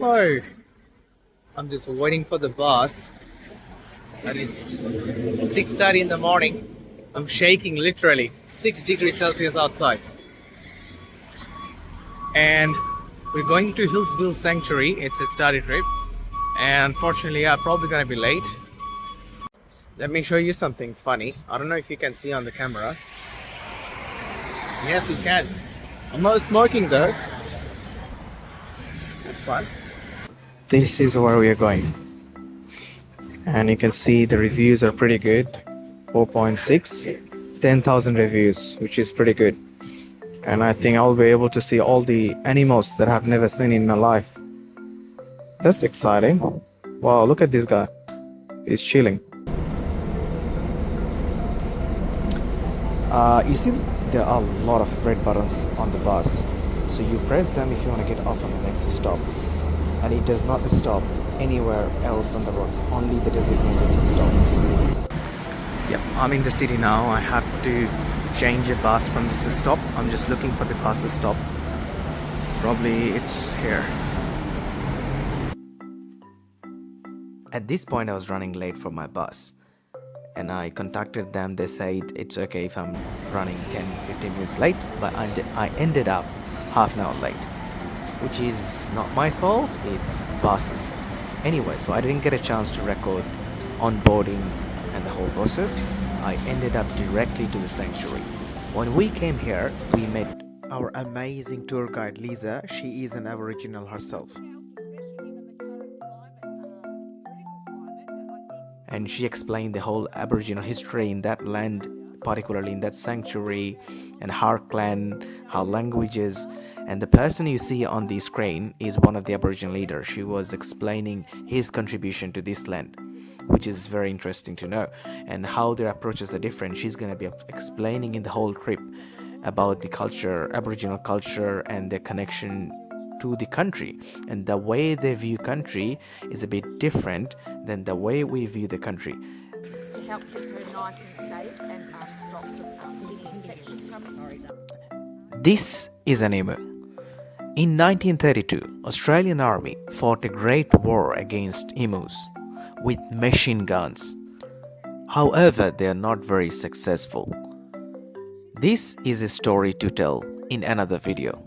Hello. I'm just waiting for the bus and it's 6:30 in the morning. I'm shaking literally 6 degrees Celsius outside. And we're going to Healesville Sanctuary. It's a study trip. And unfortunately, I'm probably gonna be late. Let me show you something funny. I don't know if you can see on the camera. Yes, you can. I'm not smoking though. That's fine. This is where we are going. And you can see the reviews are pretty good. 4.6, 10,000 reviews, which is pretty good. And I think I'll be able to see all the animals that I've never seen in my life. That's exciting. Wow, look at this guy. He's chilling. You see, there are a lot of red buttons on the bus. So you press them if you want to get off on the next stop. And it does not stop anywhere else on the road, only the designated stops. Yep, I'm in the city now. I have to change a bus from this stop. I'm just looking for the bus stop. Probably it's here. At this point I was running late for my bus and I contacted them. They said it's okay if I'm running 10-15 minutes late, but I ended up half an hour late, which is not my fault, it's buses. Anyway, so I didn't get a chance to record onboarding and the whole process. I ended up directly to the sanctuary. When we came here, we met our amazing tour guide Lisa. She is an Aboriginal herself. And she explained the whole Aboriginal history in that land, particularly in that sanctuary, and her clan, her languages. And the person you see on the screen is one of the Aboriginal leaders. She was explaining his contribution to this land, which is very interesting to know, and how their approaches are different. She's going to be explaining in the whole trip about the culture, Aboriginal culture, and their connection to the country. And the way they view country is a bit different than the way we view the country. To help keep her nice and safe and stop some infection coming. This is an emu. In 1932, Australian Army fought a great war against emus with machine guns. However, they are not very successful. This is a story to tell in another video.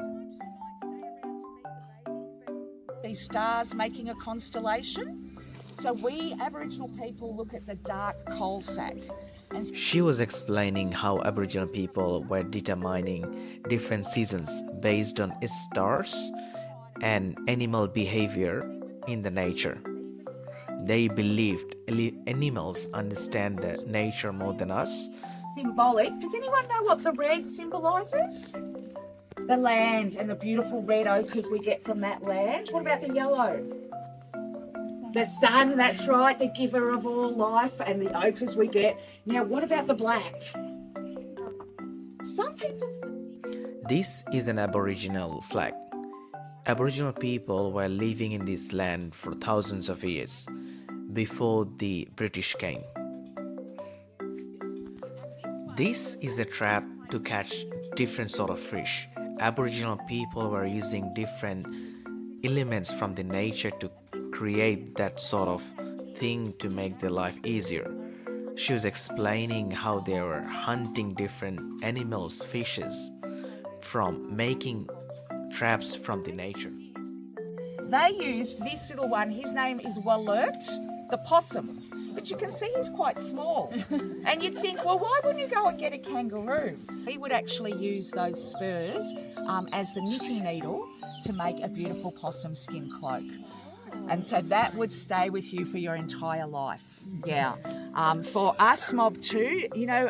These stars making a constellation. So we Aboriginal people look at the dark coal sack. And she was explaining how Aboriginal people were determining different seasons based on stars and animal behavior in the nature. They believed animals understand the nature more than us. symbolic. Does anyone know what the red symbolises? The land and the beautiful red ochres we get from that land. What about the yellow? The sun, that's right, the giver of all life, and the ochres we get. Now, what about the black? Some people... This is an Aboriginal flag. Aboriginal people were living in this land for thousands of years before the British came. This is a trap to catch different sort of fish. Aboriginal people were using different elements from the nature to create that sort of thing to make their life easier. She was explaining how they were hunting different animals, fishes, from making traps from the nature. They used this little one, his name is Walert, the possum. But you can see he's quite small. And you'd think, well, why wouldn't you go and get a kangaroo? He would actually use those spurs as the knitting needle to make a beautiful possum skin cloak. And so that would stay with you for your entire life. Yeah. For us, Mob 2, you know,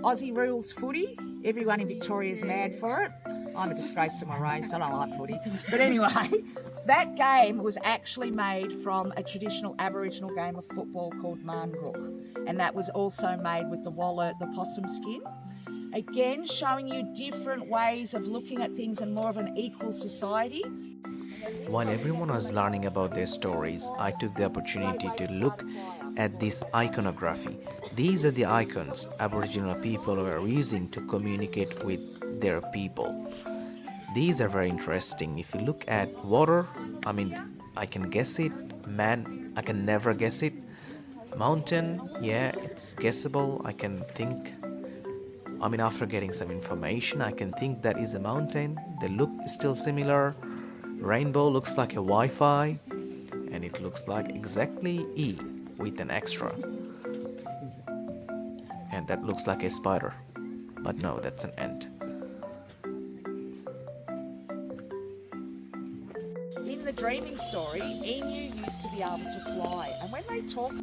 Aussie rules footy. Everyone in Victoria is mad for it. I'm a disgrace to my race. I don't like footy. But anyway, that game was actually made from a traditional Aboriginal game of football called Marngrook. And that was also made with the wallet, the possum skin. Again, showing you different ways of looking at things in more of an equal society. While everyone was learning about their stories, I took the opportunity to look at this iconography. These are the icons Aboriginal people were using to communicate with their people. These are very interesting. If you look at water, I can guess it. Man, I can never guess it. Mountain, yeah, it's guessable. I can think. I mean, after getting some information, I can think that is a mountain. The look is still similar. Rainbow looks like a Wi-Fi, and it looks like exactly E with an extra. And that looks like a spider. But no, that's an ant. In the dreaming story, emu used to be able to fly, and when they talk,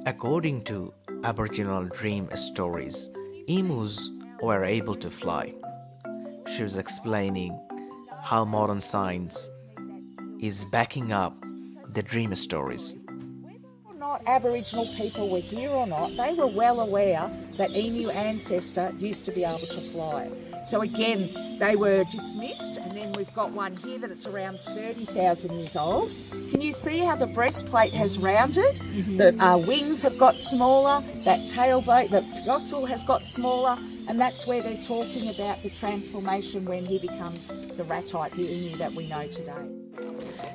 According to Aboriginal dream stories, emus were able to fly. She was explaining how modern science is backing up the dream stories. whether or not Aboriginal people were here or not, they were well aware that emu ancestor used to be able to fly. So again, they were dismissed, and then we've got one here that it's around 30,000 years old. Can you see how the breastplate has rounded? The wings have got smaller, that tailbone, the dorsal has got smaller, and that's where they're talking about the transformation when he becomes the ratite, the emu that we know today.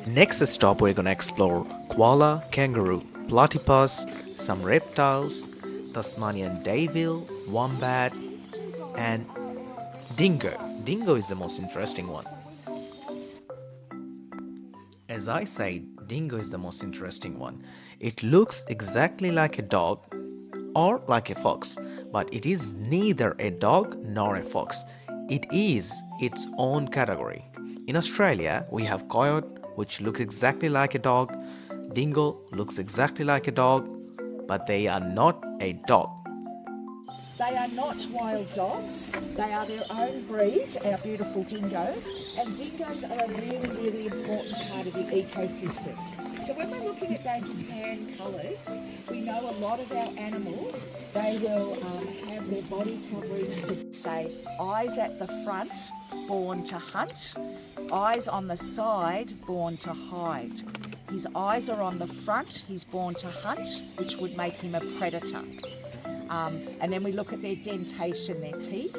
Next stop, we're gonna explore koala, kangaroo, platypus, some reptiles, Tasmanian devil, wombat, and dingo. Dingo is the most interesting one. As I said, dingo is the most interesting one. It looks exactly like a dog or like a fox, but it is neither a dog nor a fox. It is its own category. In Australia, we have coyote, which looks exactly like a dog. Dingo looks exactly like a dog, but they are not a dog. They are not wild dogs. They are their own breed, our beautiful dingoes. And dingoes are a really, really important part of the ecosystem. So when we're looking at those tan colours, we know a lot of our animals, they will have their body coverings to say eyes at the front, born to hunt, eyes on the side, born to hide. His eyes are on the front, he's born to hunt, which would make him a predator. And then we look at their dentation, their teeth.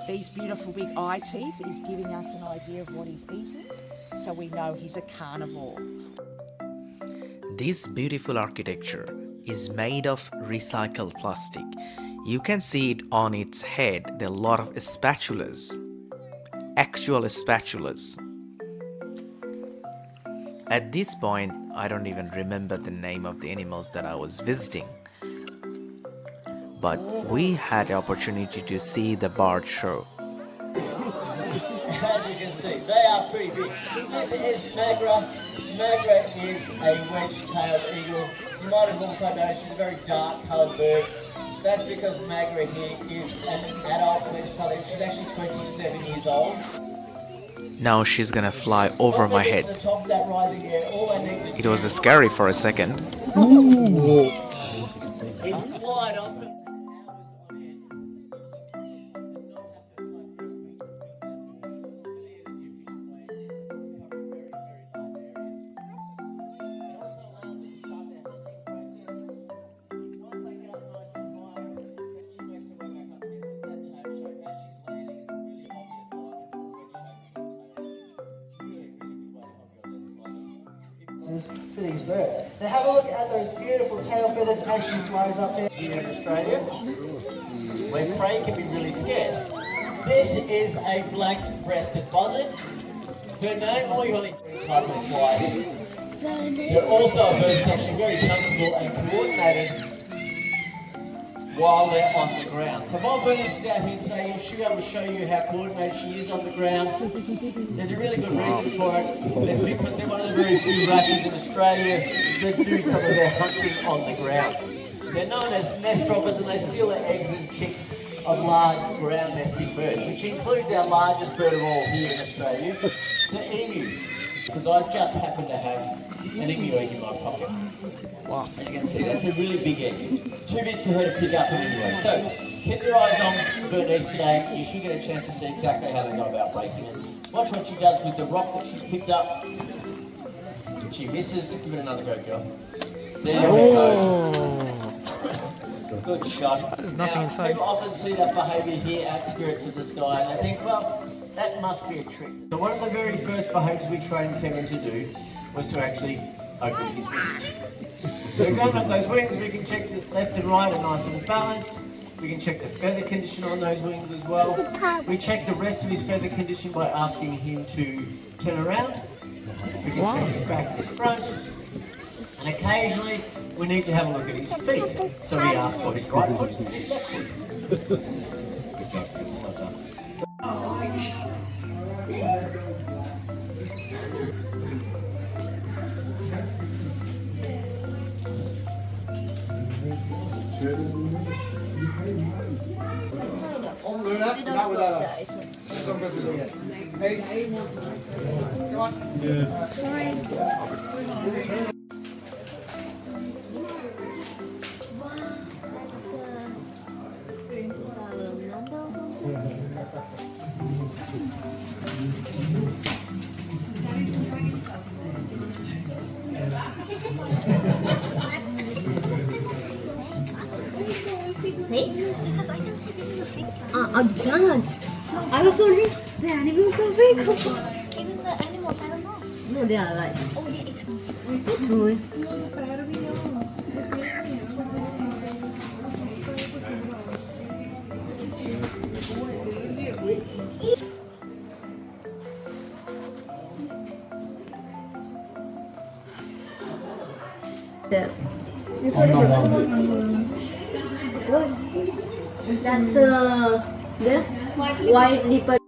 These beautiful big eye teeth is giving us an idea of what he's eating. So we know he's a carnivore. This beautiful architecture is made of recycled plastic. You can see it on its head. There are a lot of spatulas, actual spatulas. At this point, I don't even remember the name of the animals that I was visiting. But we had the opportunity to see the bird show. As you can see, they are pretty big. This is Magra. Magra is a wedge-tailed eagle. You might have also noticed she's a very dark-coloured bird. That's because Magra here is an adult wedge-tailed eagle. She's actually 27 years old. Now she's gonna fly over Once my they get head. to the top of that rising air, all they need to It do was scary for a second. is glide off. For these birds. Now have a look at those beautiful tail feathers as she flies up there here in Australia, where prey can be really scarce. This is a black-breasted buzzard. Her name, or your type of flight. They're also a bird that's actually very comfortable and coordinated while they're on the ground. So while Bernard's out here today, she'll be able to show you how coordinated she is on the ground. There's a really good reason for it. It's because they're one of the very few raptors in Australia that do some of their hunting on the ground. They're known as nest robbers, and they steal the eggs and chicks of large ground nesting birds, which includes our largest bird of all here in Australia, the emus. Because I just happen to have an emu egg in my pocket. Wow. As you can see, that's a really big egg. It's too big for her to pick up in any way. So, keep your eyes on Bernice today. You should get a chance to see exactly how they go about breaking it. Watch what she does with the rock that she's picked up. She misses. Give it another go, girl. There we go. Good shot. There's nothing Now, inside. People often see that behaviour here at Spirits of the Sky, and they think, well, that must be a trick. So one of the very first behaviours we train Kevin to do was to actually open his wings. So we've got those wings, we can check the left and right are nice and balanced. We can check the feather condition on those wings as well. We check the rest of his feather condition by asking him to turn around. We can check his back and his front. And occasionally we need to have a look at his feet. So we ask for his right foot and his left foot. Good job, well done. Not without us. Ace. Come on. Fake? Because I can see this is a fake plant. The plants. I was wondering, the animals are fake. Even the animals, I don't know. No, they are like. Oh yeah, it's moving. It's moving. That's the white leopard.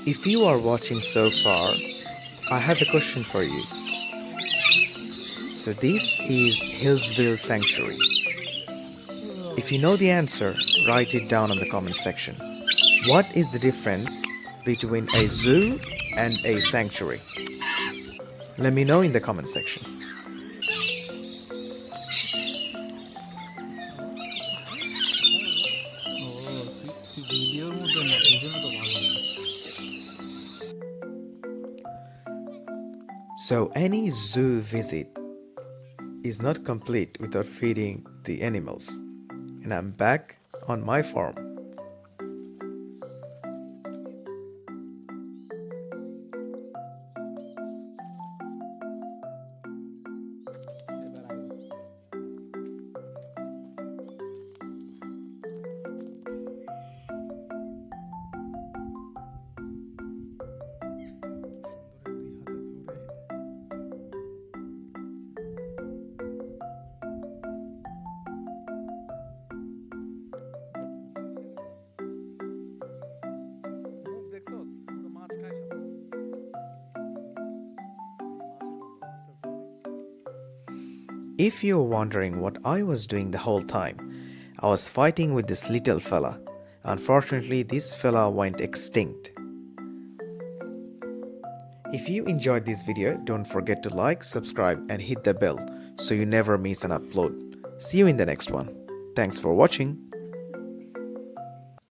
If you are watching so far, I have a question for you. So this is Healesville Sanctuary. If you know the answer, write it down in the comment section. What is the difference between a zoo and a sanctuary? Let me know in the comment section. So any zoo visit is not complete without feeding the animals. And I'm back on my farm. If you're wondering what I was doing the whole time, I was fighting with this little fella. Unfortunately, this fella went extinct. If you enjoyed this video, don't forget to like, subscribe and hit the bell so you never miss an upload. See you in the next one. Thanks for watching.